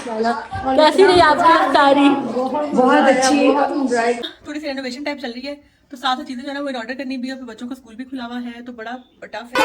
कैसी रही आपकी इफ्तारी? बहुत अच्छी। थोड़ी सी रेनोवेशन टाइप चल रही है, तो साथ साथ चीज़ें जो है ना वो ऑर्डर करनी भी है। फिर बच्चों का स्कूल भी खुला हुआ है तो बड़ा टफ है।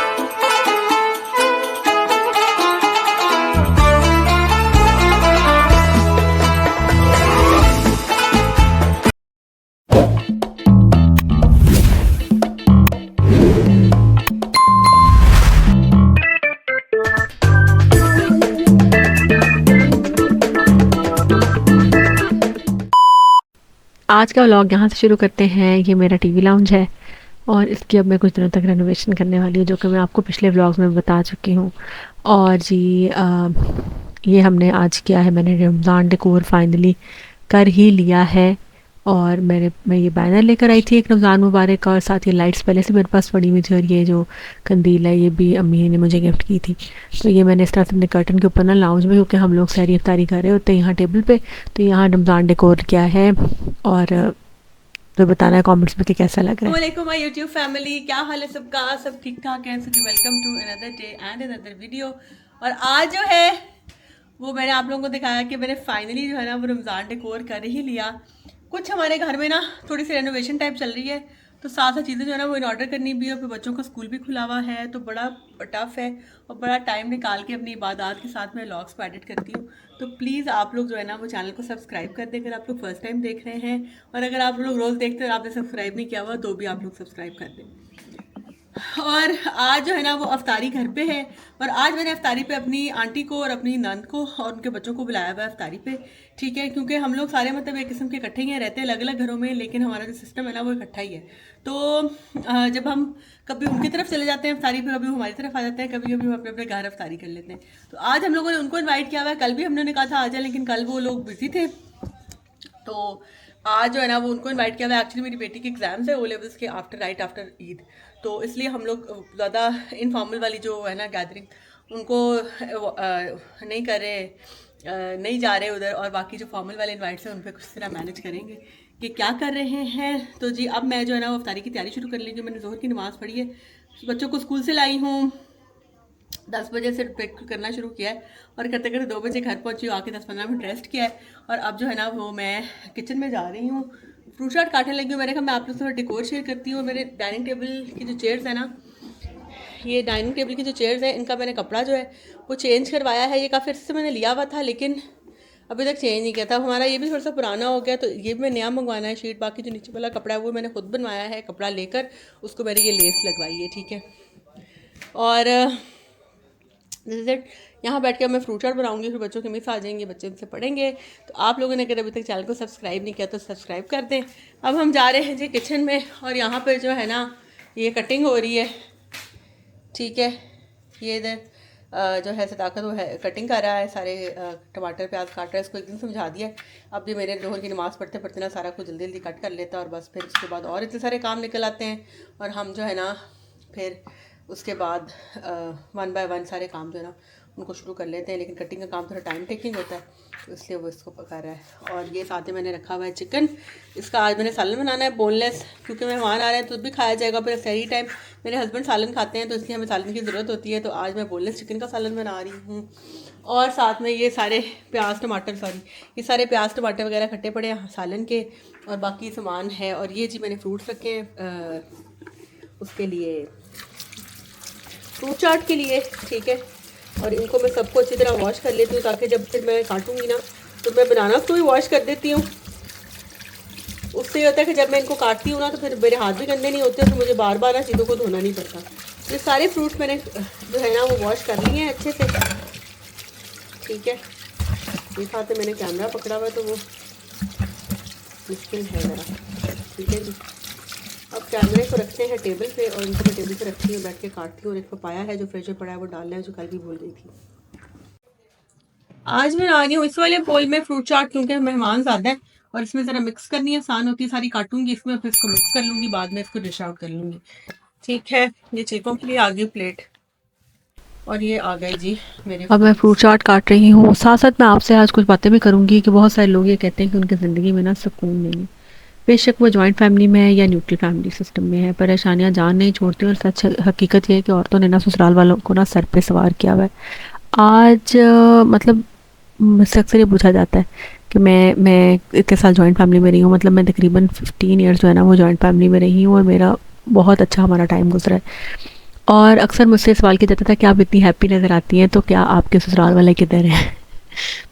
आज का व्लॉग यहाँ से शुरू करते हैं। ये मेरा टीवी लाउंज है और इसकी अब मैं कुछ दिनों तक रेनोवेशन करने वाली हूँ, जो कि मैं आपको पिछले व्लॉग्स में बता चुकी हूँ। और जी ये हमने आज किया है, मैंने रमज़ान डेकोर फाइनली कर ही लिया है। और मैं ये बैनर लेकर आई थी एक रमज़ान मुबारक का, और साथ ही लाइट्स पहले से मेरे पास पड़ी हुई थी। और ये जो कंदील है ये भी अम्मी ने मुझे गिफ्ट की थी। तो ये मैंने इस तरह से अपने कर्टन के ऊपर ना लाउंज में, क्योंकि हम लोग सहरी इफ्तारी कर रहे होते हैं यहाँ टेबल पे, तो यहाँ रमज़ान डेकोर किया है। और तो बताना है कमेंट्स में कि कैसा लग रहा है। वालेकुम माय यूट्यूब फैमिली, क्या हाल है सबका? सब ठीक ठाक है? So welcome to another day and another video. और आज जो है वो मैंने आप लोगों को दिखाया कि मैंने फाइनली जो है ना वो रमज़ान डेकोर कर ही लिया। कुछ हमारे घर में ना थोड़ी सी रेनोवेशन टाइप चल रही है, तो साथ साथ चीज़ें जो है ना वो इन ऑर्डर करनी भी है। फिर बच्चों का स्कूल भी खुला हुआ है तो बड़ा टफ है, और बड़ा टाइम निकाल के अपनी इबादत के साथ मैं व्लॉग्स को एडिट करती हूँ। तो प्लीज़ आप लोग जो है ना वो चैनल को सब्सक्राइब कर दें अगर आप लोग फर्स्ट टाइम देख रहे हैं, और अगर आप लोग रोज़ देखते हैं और आपने सब्सक्राइब नहीं किया हुआ तो भी आप लोग सब्सक्राइब कर दें। और आज जो है ना वो अफ्तारी घर पे है, और आज मैंने अफ्तारी पे अपनी आंटी को और अपनी नंद को और उनके बच्चों को बुलाया हुआ है अफ्तारी पे, ठीक है। क्योंकि हम लोग सारे मतलब एक किस्म के इकट्ठे ही हैं, रहते हैं अलग अलग घरों में, लेकिन हमारा जो सिस्टम है ना वो इकट्ठा ही है। तो जब हम कभी उनकी तरफ चले जाते हैं अफ्तारी पे, कभी वो हमारी तरफ आ जाते हैं, कभी कभी हम अपने अपने घर अफ्तारी कर लेते हैं। तो आज हम लोगों ने उनको इन्वाइट किया हुआ है। कल भी हमने कहा था आ जाए, लेकिन कल वो लोग बिजी थे, तो आज जो है ना वो उनको इनवाइट किया था। एक्चुअली मेरी बेटी के एग्जाम्स है ओ लेवल्स के आफ्टर राइट आफ्टर ईद, तो इसलिए हम लोग ज़्यादा इनफॉर्मल वाली जो है ना गैदरिंग उनको नहीं कर रहे, नहीं जा रहे उधर। और बाकी जो फॉर्मल वाले इनवाइट्स हैं उन पर कुछ तरह मैनेज करेंगे कि क्या कर रहे हैं। तो जी अब मैं जो है ना वो अफ्तारी की तैयारी शुरू कर लेंगी। मैंने ज़ोहर की नमाज़ पढ़ी है, बच्चों को स्कूल से लाई हूँ, 10 बजे से ब्रेक करना शुरू किया है, और करते करते 2 बजे घर पहुंची हूँ, आके 10-15 मिनट रेस्ट किया है। और अब जो है ना वो मैं किचन में जा रही हूँ, फ्रूट चाट काटने लगी हूँ। मैंने कहा मैं आप लोग से डेकोर शेयर करती हूँ। मेरे डाइनिंग टेबल की जो चेयर्स है ना, ये डाइनिंग टेबल की जो चेयर्स हैं इनका मैंने कपड़ा जो है वो चेंज करवाया है। ये काफ़ी अर्से से मैंने लिया हुआ था, लेकिन अभी तक चेंज नहीं किया था। हमारा ये भी थोड़ा सा पुराना हो गया, तो ये भी मैं नया मंगवाना है शीट। बाकी जो नीचे वाला कपड़ा है वो मैंने खुद बनवाया है, कपड़ा लेकर उसको मैंने ये लेस लगवाई है, ठीक है। और दिस इज इट। यहाँ बैठ के मैं फ्रूट चाट बनाऊंगी, फिर बच्चों के मिस आ जाएंगे, बच्चे उनसे पढ़ेंगे। तो आप लोगों ने अगर अभी तक चैनल को सब्सक्राइब नहीं किया तो सब्सक्राइब कर दें। अब हम जा रहे हैं जी किचन में, और यहाँ पर जो है ना ये कटिंग हो रही है, ठीक है। ये इधर जो है सदाकत वो है कटिंग कर रहा है, सारे टमाटर प्याज काट रहा है। इसको एक दिन समझा दिया है। अब भी मेरे जोहर की नमाज़ पढ़ते पढ़ते ना सारा कुछ जल्दी जल्दी कट कर लेता है, और बस फिर उसके बाद और इतने सारे काम निकल आते हैं, और हम जो है ना फिर उसके बाद 1 बाय 1 सारे काम जो है ना उनको शुरू कर लेते हैं। लेकिन कटिंग का काम थोड़ा टाइम टेकिंग होता है, तो इसलिए वो इसको पका रहा है। और ये साथ में मैंने रखा हुआ है चिकन, इसका आज मैंने सालन बनाना है बोनलेस, क्योंकि मेहमान आ रहे हैं तो भी खाया जाएगा। फिर सही टाइम मेरे हस्बैंड सालन खाते हैं, तो इसलिए हमें सालन की ज़रूरत होती है। तो आज मैं बोनलेस चिकन का सालन बना रही हूँ। और साथ में ये सारे प्याज टमाटर ये सारे प्याज टमाटर वगैरह खट्टे पड़े हैं सालन के, और बाकी सामान है। और ये जी मैंने फ्रूट्स रखे हैं उसके लिए, फ्रूट चाट के लिए, ठीक है। और इनको मैं सबको अच्छी तरह वॉश कर लेती हूँ, ताकि जब फिर मैं काटूंगी ना तो मैं बनाना तो भी वॉश कर देती हूँ। उससे ये होता है कि जब मैं इनको काटती हूँ ना तो फिर मेरे हाथ भी गंदे नहीं होते, तो मुझे बार बार ना चीज़ों को धोना नहीं पड़ता। ये सारे फ्रूट्स मैंने जो है ना वो वॉश कर लिए हैं अच्छे से, ठीक है। ये साथ मैंने कैमरा पकड़ा हुआ है तो वो मुश्किल है ज़रा, ठीक है जी। अब कैमरे को रखते हैं टेबल पे, और इनको मैं टेबल पे रखती हूँ, बैठ के काटती हूँ। और एक पपाया है जो फ्रिज में पड़ा है वो डालना है, जो कल भी भूल गई थी। आज मैं आ गई हूँ इस वाले बोल में फ्रूट चाट, क्योंकि मेहमान ज़्यादा है और इसमें ज़रा मिक्स करनी आसान होती है। सारी काटूंगी इसमें, फिर इसको मिक्स कर लूँगी, बाद में इसको डिश आउट कर लूँगी, ठीक है। ये चिकों के लिए आ गई प्लेट, और ये आ गए जी मेरे। अब मैं फ्रूट चाट काट रही हूँ, साथ साथ मैं आपसे आज कुछ बातें भी करूँगी कि बहुत सारे लोग ये कहते हैं कि उनकी ज़िंदगी में ना सुकून नहीं है। बेशक वो जॉइंट फैमिली में है या न्यूक्लियर फैमिली सिस्टम में है, परेशानियां जान नहीं छोड़ती। और सच हकीकत ये है कि औरतों ने ना ससुराल वालों को ना सर पे सवार किया हुआ है। आज मतलब मुझसे अक्सर ये पूछा जाता है कि मैं इतने साल जॉइंट फैमिली में रही हूँ, मतलब मैं तकरीबन 15 ईयर्स जो है ना वो जॉइंट फैमिली में रही हूँ और मेरा बहुत अच्छा हमारा टाइम गुजरा है। और अक्सर मुझसे सवाल किया जाता था कि आप इतनी हैप्पी नज़र आती हैं तो क्या आपके ससुराल वाले किधर हैं?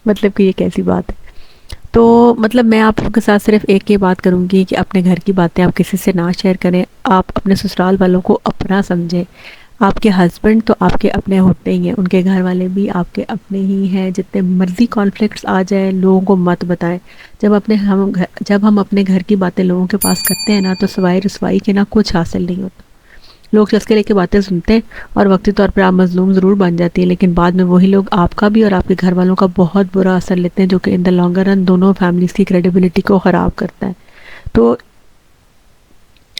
मतलब कि ये कैसी बात है? तो मतलब मैं आप लोगों के साथ सिर्फ एक ही बात करूँगी कि अपने घर की बातें आप किसी से ना शेयर करें। आप अपने ससुराल वालों को अपना समझें। आपके हस्बैंड तो आपके अपने होते ही हैं, उनके घर वाले भी आपके अपने ही हैं। जितने मर्ज़ी कॉन्फ्लिक्ट्स आ जाए लोगों को मत बताएं। जब हम अपने घर की बातें लोगों के पास करते हैं ना, तो सिवाय रुसवाई के ना कुछ हासिल नहीं होता। लोग चस्के लेके बातें सुनते हैं और वक्ती तौर पर आप मज़लूम ज़रूर बन जाती है, लेकिन बाद में वही लोग आपका भी और आपके घर वालों का बहुत बुरा असर लेते हैं, जो कि इन द लॉन्गर रन दोनों फैमिलीज़ की क्रेडिबिलिटी को ख़राब करता है। तो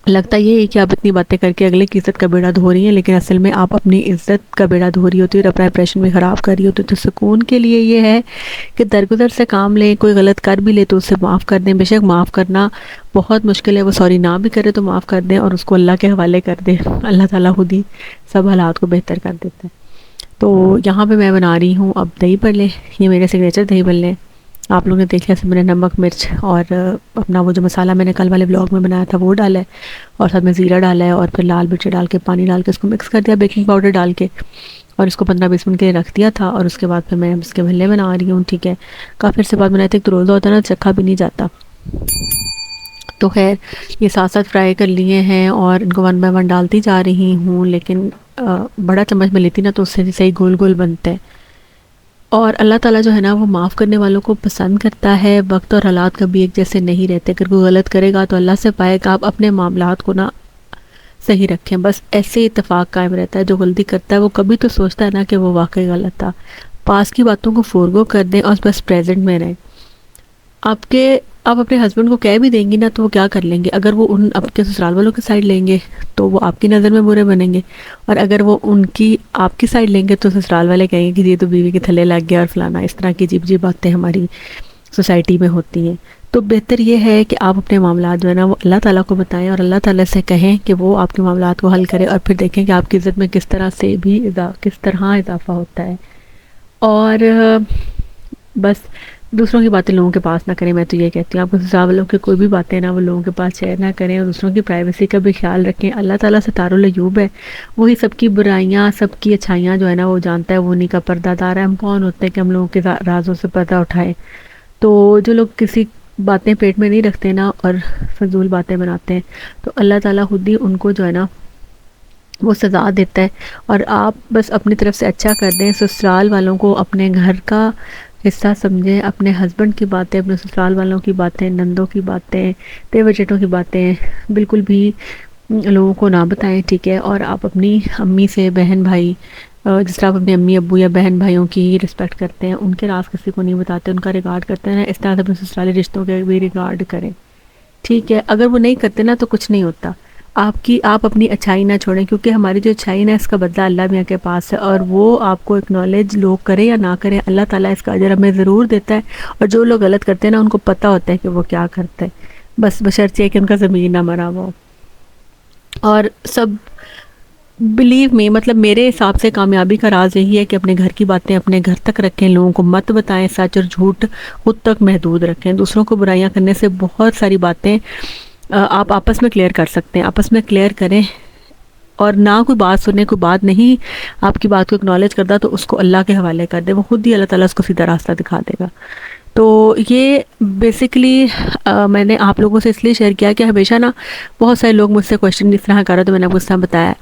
लगता ये है कि आप इतनी बातें करके अगले की इज़्ज़त का बेड़ा धो रही हैं, लेकिन असल में आप अपनी इज़्ज़त का बेड़ा धो रही होती है और अपना इंप्रेशन भी ख़राब कर रही होती है। तो सुकून के लिए ये है कि दरगुजर से काम लें। कोई गलत कर भी ले तो उससे माफ़ कर दें। बेशक माफ़ करना बहुत मुश्किल है, वो सॉरी ना भी करे तो माफ़ कर दें और उसको अल्लाह के हवाले कर दें। अल्लाह ताला खुद ही सब हालात को बेहतर कर देता है। तो यहाँ पे मैं बना रही हूँ अब दही भल्ले। ये मेरे सिग्नेचर दही भल्ले हैं। आप लोगों ने देख लिया, सब मैंने नमक मिर्च और अपना वो जो मसाला मैंने कल वाले ब्लॉग में बनाया था वो डाला है, और साथ में ज़ीरा डाला है, और फिर लाल मिर्च डाल के पानी डाल के इसको मिक्स कर दिया बेकिंग पाउडर डाल के, और इसको 15-20 मिनट के लिए रख दिया था। और उसके बाद फिर मैं इसके भल्ले बना रही हूँ। ठीक है, काफ़ी से बाद बनाए थे, तो रोज़ा होता है ना, चखा भी नहीं जाता। तो खैर ये साथ साथ फ्राई कर लिए हैं और इनको 1 बाय 1 डालती जा रही हूँ, लेकिन बड़ा चम्मच में लेती ना तो उससे सही गोल गोल बनते हैं। और अल्लाह ताला जो है ना वो माफ़ करने वालों को पसंद करता है। वक्त और हालात कभी एक जैसे नहीं रहते। अगर कोई गलत करेगा तो अल्लाह से पाएगा। आप अपने मामलात को ना सही रखें, बस ऐसे इत्तेफाक कायम रहता है। जो गलती करता है वो कभी तो सोचता है ना कि वो वाकई गलत था। पास की बातों को फोरगो कर दें और बस प्रेजेंट में रहें। आपके आप अपने हस्बैंड को कह भी देंगी ना तो वो क्या कर लेंगे? अगर वो उन आपके ससुराल वालों की साइड लेंगे तो वो आपकी नज़र में बुरे बनेंगे, और अगर वो उनकी आपकी साइड लेंगे तो ससुराल वाले कहेंगे कि ये तो बीवी के थल्ले लग गया और फलाना। इस तरह की अजीब अजीब बातें हमारी सोसाइटी में होती हैं। तो बेहतर ये है कि आप अपने मामलात जो है ना वो अल्लाह ताला को बताएं और अल्लाह ताला से कहें कि वो आपके मामलात को हल करे, और फिर देखें कि आपकी इज़्ज़त में किस तरह इजाफा होता है। और बस दूसरों की बातें लोगों के पास ना करें। मैं तो ये कहती हूँ, आपको ससुराल वालों की कोई भी बातें ना वो लोगों के पास शेयर ना करें, और दूसरों की प्राइवेसी का भी ख्याल रखें। अल्लाह ताला सतारुल अयूब है, वही सबकी बुराइयाँ सबकी अच्छाइयाँ जो है ना वो जानता है। वो उन्हीं का पर्दादार है। हम कौन होते हैं कि हम लोगों के राजों से पर्दा उठाएं? तो जो लोग किसी बातें पेट में नहीं रखते ना और फजूल बातें बनाते हैं, तो अल्लाह ताला खुद ही उनको जो है ना वो सज़ा देता है। और आप बस अपनी तरफ से अच्छा कर दें। ससुराल वालों को अपने घर का हिस्सा समझें। अपने हस्बैंड की बातें, अपने ससुराल वालों की बातें, नंदों की बातें, देवर जेठों की बातें बिल्कुल भी लोगों को ना बताएं। ठीक है, और आप अपनी अम्मी से, बहन भाई, जिस तरह आप अपने अम्मी अब्बू या बहन भाइयों की रिस्पेक्ट करते हैं, उनके राज किसी को नहीं बताते, उनका रिगार्ड करते हैं ना, इस तरह से अपने ससुराली रिश्तों के भी रिगार्ड करें। ठीक है, अगर वो नहीं करते ना तो कुछ नहीं होता। आप अपनी अच्छाई ना छोड़ें, क्योंकि हमारी जो अच्छाई ना इसका बदला अल्लाह मियाँ के पास है, और वो आपको एक्नॉलेज लोग करें या ना करें, अल्लाह ताला इसका अजर हमें ज़रूर देता है। और जो लोग गलत करते हैं ना उनको पता होता है कि वो क्या करते हैं, बस बशर्ते है कि उनका ज़मीन ना मरा हुआ हो। और सब बिलीव मी, मतलब मेरे हिसाब से कामयाबी का राज यही है कि अपने घर की बातें अपने घर तक रखें, लोगों को मत बताएं, सच और झूठ खुद तक महदूद रखें। दूसरों को बुराइयां करने से बहुत सारी बातें आप आपस में क्लियर कर सकते हैं। आपस में क्लियर करें, और ना कोई बात सुनने, कोई बात नहीं आपकी बात को एक्नॉलेज करता तो उसको अल्लाह के हवाले कर दे, वो खुद ही अल्लाह ताला उसको सीधा रास्ता दिखा देगा। तो ये बेसिकली मैंने आप लोगों से इसलिए शेयर किया कि हमेशा ना बहुत सारे लोग मुझसे क्वेश्चन इस तरह कर रहे, तो मैंने आपको इस तरह बताया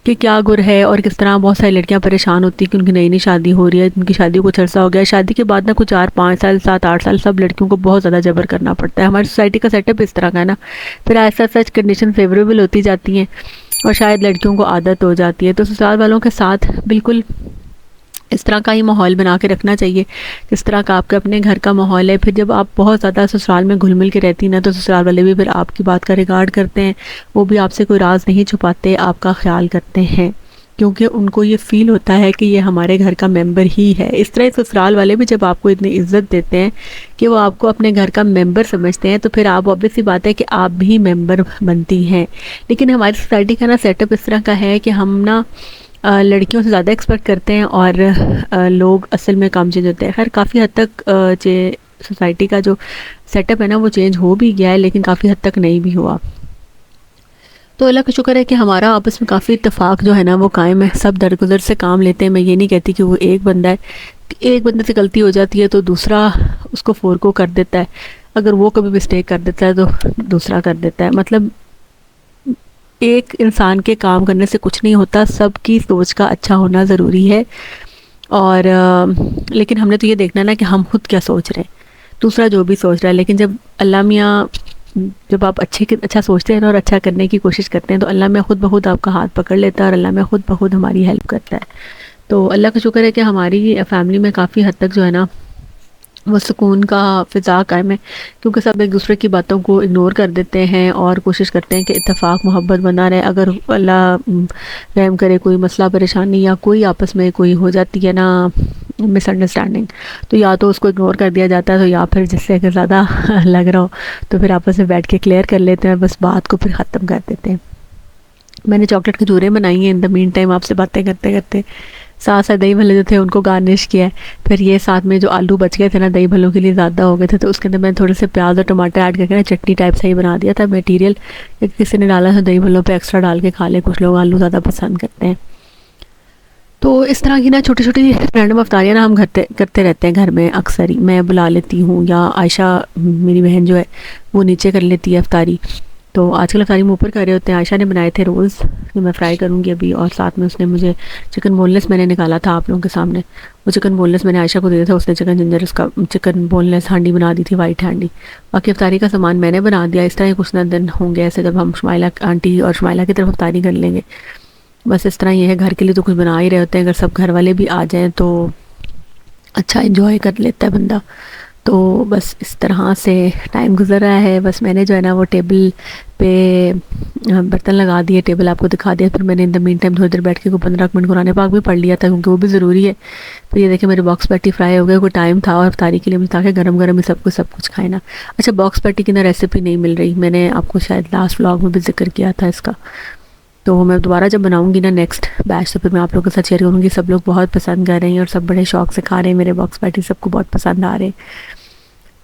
कि क्या गुर है और किस तरह बहुत सारी लड़कियां परेशान होती हैं कि उनकी नई नई शादी हो रही है, उनकी शादी को कुछ अर्सा हो गया, शादी के बाद ना कुछ 4-5 साल 7-8 साल सब लड़कियों को बहुत ज़्यादा जबर करना पड़ता है। हमारी सोसाइटी का सेटअप इस तरह का है ना, फिर ऐसा सच कंडीशन फेवरेबल होती जाती हैं और शायद लड़कियों को आदत हो जाती है। तो ससुराल वालों के साथ बिल्कुल इस तरह का ही माहौल बना के रखना चाहिए जिस तरह का आपके अपने घर का माहौल है। फिर जब आप बहुत ज़्यादा ससुराल में घुल मिल के रहती ना, तो ससुराल वाले भी फिर आपकी बात का रिगार्ड करते हैं। वो भी आपसे कोई राज नहीं छुपाते, आपका ख्याल करते हैं, क्योंकि उनको ये फ़ील होता है कि ये हमारे घर का मेंबर ही है। इस तरह ससुराल वाले भी जब आपको इतनी इज्जत देते हैं कि वो आपको अपने घर का मेंबर समझते हैं, तो फिर आप ऑब्वियस सी बात है कि आप भी मेंबर बनती हैं। लेकिन हमारी सोसाइटी का ना सेटअप इस तरह का है कि हम ना लड़कियों से ज़्यादा एक्सपेक्ट करते हैं और लोग असल में कम चेंज होते हैं। खैर काफ़ी हद तक सोसाइटी का जो सेटअप है ना वो चेंज हो भी गया है, लेकिन काफ़ी हद तक नहीं भी हुआ। तो अल्लाह का शुक्र है कि हमारा आपस में काफ़ी इत्तेफाक जो है ना वो कायम है। सब दरगुजर से काम लेते हैं। मैं ये नहीं कहती कि वो एक बंदा है, एक बंदे से गलती हो जाती है तो दूसरा उसको फोर को कर देता है, अगर वो कभी मिस्टेक कर देता है तो दूसरा कर देता है। मतलब एक इंसान के काम करने से कुछ नहीं होता, सबकी सोच का अच्छा होना ज़रूरी है। और लेकिन हमने तो ये देखना ना कि हम खुद क्या सोच रहे हैं, दूसरा जो भी सोच रहा है। लेकिन जब अल्लाह मियाँ, जब आप अच्छा सोचते हैं ना और अच्छा करने की कोशिश करते हैं तो अल्लाह मियाँ खुद ब खुद आपका हाथ पकड़ लेता है और अल्लाह मियाँ खुद ब खुद हमारी हेल्प करता है। तो अल्लाह का शुक्र है कि हमारी फैमिली में काफ़ी हद तक जो है ना वो सुकून का फ़िज़ा कायम है, क्योंकि सब एक दूसरे की बातों को इग्नोर कर देते हैं और कोशिश करते हैं कि इत्तेफाक मोहब्बत बना रहे। अगर अल्लाह रहम करे कोई मसला परेशानी या कोई आपस में कोई हो जाती है ना मिसअंडरस्टैंडिंग, तो या तो उसको इग्नोर कर दिया जाता है, तो या फिर जिससे अगर ज़्यादा लग रहा हो तो फिर आपस में बैठ के क्लियर कर लेते हैं, बस बात को फिर ख़त्म कर देते हैं। मैंने चॉकलेट खजूरें बनाई हैं इन द मीन टाइम, आपसे बातें करते करते। साथ साथ दही भल्ले जो थे उनको गार्निश किया है। फिर ये साथ में जो आलू बच गए थे ना दही भल्लों के लिए ज़्यादा हो गए थे, तो उसके अंदर मैंने थोड़े से प्याज और टमाटर ऐड करके ना चटनी टाइप से ही बना दिया था मटेरियल। किसी ने डाला था दही भल्लों पे एक्स्ट्रा डाल के खा ले, कुछ लोग आलू ज़्यादा पसंद करते हैं। तो इस तरह की ना छोटी छोटी रैंडम अफ्तारियाँ ना हम करते रहते हैं घर में। अक्सर ही मैं बुला लेती हूँ या आयशा मेरी बहन जो है वो नीचे कर लेती है अफ्तारी। तो आजकल अफ्तारी मुँह पर कर रहे होते हैं। आयशा ने बनाए थे रोल्स जो मैं फ्राई करूँगी अभी, और साथ में उसने मुझे चिकन बोनलेस मैंने निकाला था आप लोगों के सामने। वो चिकन बोनलेस मैंने आयशा को दिया था, उसने चिकन जिंजर उसका चिकन बोनलेस हांडी बना दी थी, वाइट हांडी। बाकी अफ्तारी का सामान मैंने बना दिया। इस तरह कुछ ना दिन होंगे ऐसे जब हम शुमाइला आंटी और शुमाइला की तरफ अफ्तारी कर लेंगे। बस इस तरह ये है, घर के लिए तो कुछ बना ही रहे होते हैं। अगर सब घर वाले भी आ जाएँ तो अच्छा इंजॉय कर लेता है बंदा। तो बस इस तरह से टाइम गुजर रहा है। बस मैंने जो है ना वो टेबल पे बर्तन लगा दिए, टेबल आपको दिखा दिया। फिर मैंने इन द मीन टाइम थोड़ी देर बैठ के 15 मिनट कुरान पाक भी पढ़ लिया था, क्योंकि वो भी ज़रूरी है। फिर ये देखिए मेरे बॉक्स पैटी फ्राई हो गए। कोई टाइम था और अफ्तारी के लिए मुझे था कि गरम गरम ही सब कुछ खाए ना। अच्छा, बॉक्स पैटी की ना रेसिपी नहीं मिल रही, मैंने आपको शायद लास्ट व्लॉग में भी जिक्र किया था इसका। तो मैं दोबारा जब बनाऊंगी ना नेक्स्ट बैच तो फिर मैं आप लोगों के साथ शेयर करूँगी। सब लोग बहुत पसंद कर रहे हैं और सब बड़े शौक से खा रहे हैं मेरे बॉक्स पैटी, सबको बहुत पसंद आ रहे हैं।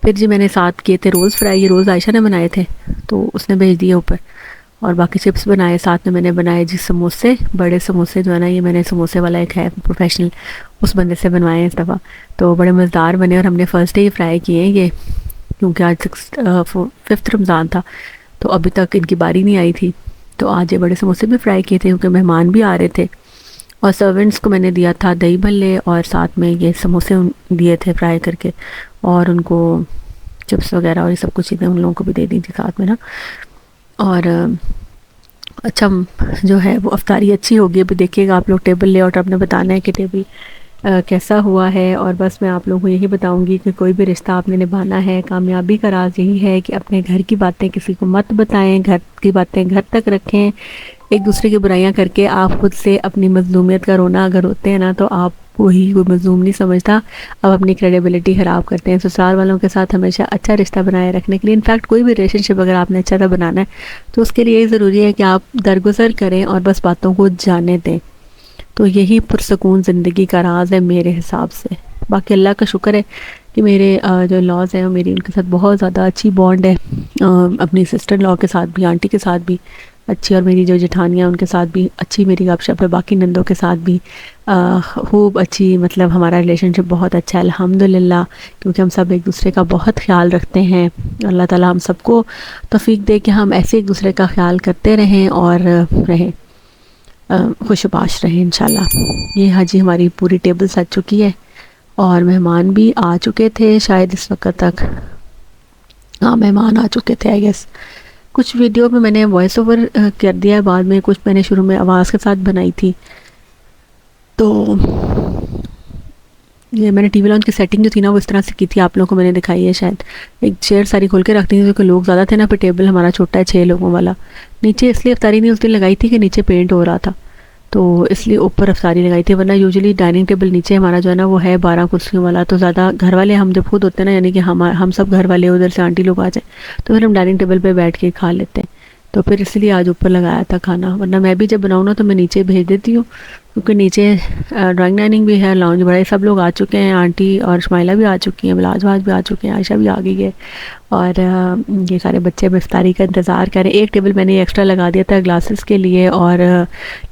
फिर जी मैंने साथ किए थे रोज़ फ्राई, ये रोज़ आयशा ने बनाए थे तो उसने भेज दिए ऊपर। और बाकी चिप्स बनाए, साथ में मैंने बनाए जी समोसे, बड़े समोसे जो है ना, ये मैंने समोसे वाला एक है प्रोफेशनल, उस बंदे से बनवाए हैं इस दफ़ा। तो बड़े मज़ेदार बने और हमने फ़र्स्ट डे ही फ्राई किए हैं ये, क्योंकि आज 5th रमज़ान था तो अभी तक इनकी बारी नहीं आई थी। तो आज ये बड़े समोसे भी फ्राई किए थे क्योंकि मेहमान भी आ रहे थे। और सर्वेंट्स को मैंने दिया था दही भल्ले और साथ में ये समोसे दिए थे फ्राई करके, और उनको चिप्स वगैरह और ये सब कुछ चीज़ें उन लोगों को भी दे दी थी साथ में ना। और अच्छा जो है वो अफ्तारी अच्छी होगी। अभी देखिएगा आप लोग टेबल लेआउट आपने बताना है कि टेबल कैसा हुआ है। और बस मैं आप लोगों को यही बताऊंगी कि कोई भी रिश्ता आपने निभाना है, कामयाबी का राज यही है कि अपने घर की बातें किसी को मत बताएं, घर की बातें घर तक रखें। एक दूसरे की बुराइयां करके आप खुद से अपनी मजलूमियत का रोना अगर होते हैं ना तो आप वही कोई मजलूम नहीं समझता, अब अपनी क्रेडिबिलिटी ख़राब करते हैं। ससुराल वालों के साथ हमेशा अच्छा रिश्ता बनाए रखने के लिए, इनफैक्ट कोई भी रिलेशनशिप अगर आपने अच्छा सा बनाना है तो उसके लिए यही ज़रूरी है कि आप दरगुजर करें और बस बातों को जाने दें। तो यही पुरसकून ज़िंदगी का राज है मेरे हिसाब से। बाकी अल्लाह का शुक्र है कि मेरे जो लॉज हैं मेरी उनके साथ बहुत ज़्यादा अच्छी बॉन्ड है। अपनी सिस्टर लॉ के साथ भी, आंटी के साथ भी अच्छी, और मेरी जो जेठानियाँ उनके साथ भी अच्छी मेरी गपशप है। बाकी नंदों के साथ भी खूब अच्छी, मतलब हमारा रिलेशनशिप बहुत अच्छा है अल्हम्दुलिल्लाह, क्योंकि हम सब एक दूसरे का बहुत ख्याल रखते हैं। अल्लाह ताला हम सबको तौफीक दे कि हम ऐसे एक दूसरे का ख्याल करते रहें और रहें खुशबाश रहें इंशाल्लाह। ये हाँ जी हमारी पूरी टेबल सज चुकी है और मेहमान भी आ चुके थे शायद इस वक्त तक। हाँ मेहमान आ चुके थे आई गेस। कुछ वीडियो में मैंने वॉइस ओवर कर दिया है बाद में, कुछ मैंने शुरू में आवाज़ के साथ बनाई थी। तो ये मैंने टीवी लॉन्च की सेटिंग जो थी ना वो इस तरह से की थी, आप लोगों को मैंने दिखाई है शायद। एक चेयर सारी खोल के रखती थी क्योंकि लोग ज़्यादा थे ना, पर टेबल हमारा छोटा है 6 लोगों वाला। नीचे इसलिए अफ्तारी नहीं उस दिन लगाई थी कि नीचे पेंट हो रहा था, तो इसलिए ऊपर अफ्तारी लगाई थी। वरना यूजुअली डाइनिंग टेबल नीचे हमारा जो है ना वो है 12 कुर्सियों वाला, तो ज़्यादा घर वाले हम जब खुद होते हैं ना, यानी कि हम सब घर वाले उधर से आंटी लोग आ जाए तो फिर हम डाइनिंग टेबल पे बैठ के खा लेते हैं। तो फिर इसलिए आज ऊपर लगाया था खाना, वरना मैं भी जब बनाऊँ ना तो मैं नीचे भेज देती हूँ, क्योंकि नीचे ड्राइंग डाइनिंग भी है, लाउंज बड़ा है, सब लोग आ चुके हैं, आंटी और शमाइला भी आ चुकी हैं, बिलाज भी आ चुके हैं, आयशा भी आ गई है। और ये सारे बच्चे अब इफ्तारी का इंतज़ार करें। एक टेबल मैंने एक्स्ट्रा लगा दिया था ग्लासेस के लिए, और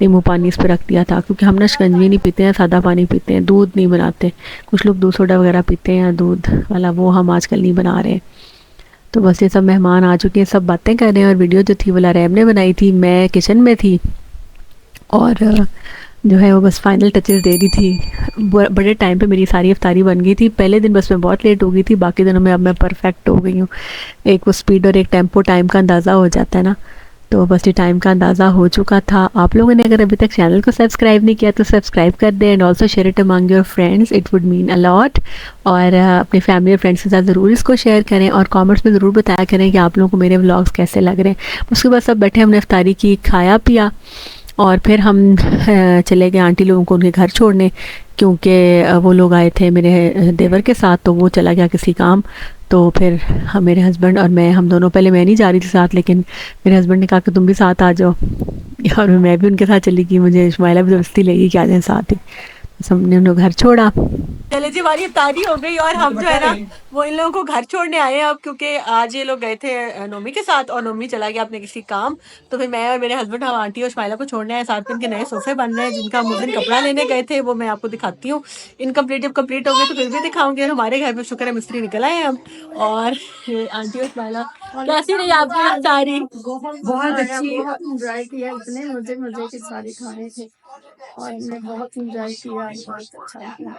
नींबू पानी इस पर रख दिया था, क्योंकि हम ना शिकंजी नहीं पीते हैं, सादा पानी पीते हैं, दूध नहीं बनाते। कुछ लोग दूध सोडा वगैरह पीते हैं, दूध वाला, वो हम आजकल नहीं बना रहे हैं। तो बस ये सब मेहमान आ चुके हैं, सब बातें कर रहे हैं, और वीडियो जो थी वो लरैब ने बनाई थी, मैं किचन में थी, और जो है वो बस फाइनल टचेस दे रही थी। बड़े टाइम पे मेरी सारी इफ्तारी बन गई थी। पहले दिन बस मैं बहुत लेट हो गई थी, बाकी दिनों में अब मैं परफेक्ट हो गई हूँ। एक वो स्पीड और एक टेम्पो, टाइम का अंदाज़ा हो जाता है ना, तो बस ये टाइम का अंदाज़ा हो चुका था। आप लोगों ने अगर अभी तक चैनल को सब्सक्राइब नहीं किया तो सब्सक्राइब कर दें, and also share it among your friends, it would mean a lot. और अपनी फैमिली और फ्रेंड्स के साथ ज़रूर इसको शेयर करें, और कमेंट्स में ज़रूर बताया करें कि आप लोगों को मेरे व्लॉग्स कैसे लग रहे हैं। उसके बाद सब बैठे, हमने इफ्तारी की, खाया पिया, और फिर हम चले गए आंटी लोगों को उनके घर छोड़ने, क्योंकि वो लोग आए थे मेरे देवर के साथ, तो वो चला गया किसी काम। तो फिर हम, मेरे हस्बैंड और मैं, हम दोनों, पहले मैं नहीं जा रही थी साथ, लेकिन मेरे हस्बैंड ने कहा कि तुम भी साथ आ जाओ, और मैं भी उनके साथ चली गई। मुझे शुमाइला भी जबरदस्ती लगी कि आ जाए साथ ही, बस हमने उन लोग घर छोड़ा। चले जी, हमारी इफ्तारी हो गई, और हम जो है ना वो इन लोगों को घर छोड़ने आए हैं अब, क्योंकि आज ये लोग गए थे नोमी के साथ, और नोमी चला गया अपने किसी काम। तो फिर मैं और मेरे हस्बैंड, हम आंटी और शमाइला को छोड़ने आए, साथ में इनके नए सोफे बन रहे हैं, जिनका हम उस दिन कपड़ा लेने गए थे, वो मैं आपको दिखाती हूँ। इनकम्प्लीट जब कंप्लीट हो गए तो फिर भी दिखाऊंगी। और हमारे घर में शुक्र है मिस्त्री निकल आए हम। और आंटी और शमाइला, कैसी रही आपकी इफ्तारी? बहुत अच्छी, एंजॉय किया, इतने मजे मजे के सारे खाने थे और हमने बहुत एंजॉय किया, बहुत अच्छा किया।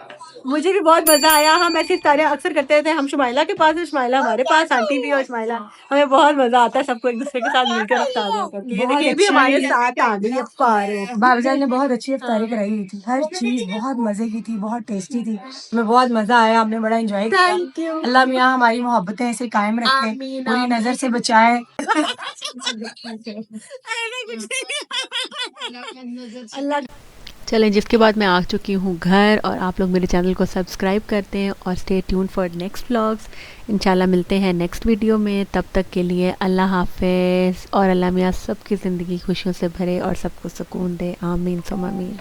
मुझे भी बहुत मजा आया। हम ऐसी इफ्तारियां अक्सर करते थे, हम शुमाइला के पास है, शुमाइला हमारे पास, आंटी भी और शुमाइला, हमें बहुत मजा आता है सबको एक दूसरे के साथ मिलकर इफ्तारियां करके। ये देखिए, ये भी हमारे साथ आ गई इफ्तार। भाभीजान ने बहुत अच्छी इफ्तारी कराई हुई थी, हर चीज बहुत मजे की थी, बहुत टेस्टी थी, हमें बहुत मजा आया, हमने बड़ा एंजॉय किया। Thank you. अल्लाह मियाँ हमारी मोहब्बतें ऐसे कायम रखे, आमीन बुरी आमीन। नजर से बचाए। अल्लाह। चलें, जिसके बाद मैं आ चुकी हूँ घर, और आप लोग मेरे चैनल को सब्सक्राइब करते हैं, और stay tune for next vlogs. इंशाल्लाह मिलते हैं नेक्स्ट वीडियो में, तब तक के लिए अल्लाह हाफ़िज़, और अल्लाह मियाँ सबकी ज़िंदगी खुशियों से भरे और सबको सुकून दे। आमीन सुम्मा आमीन।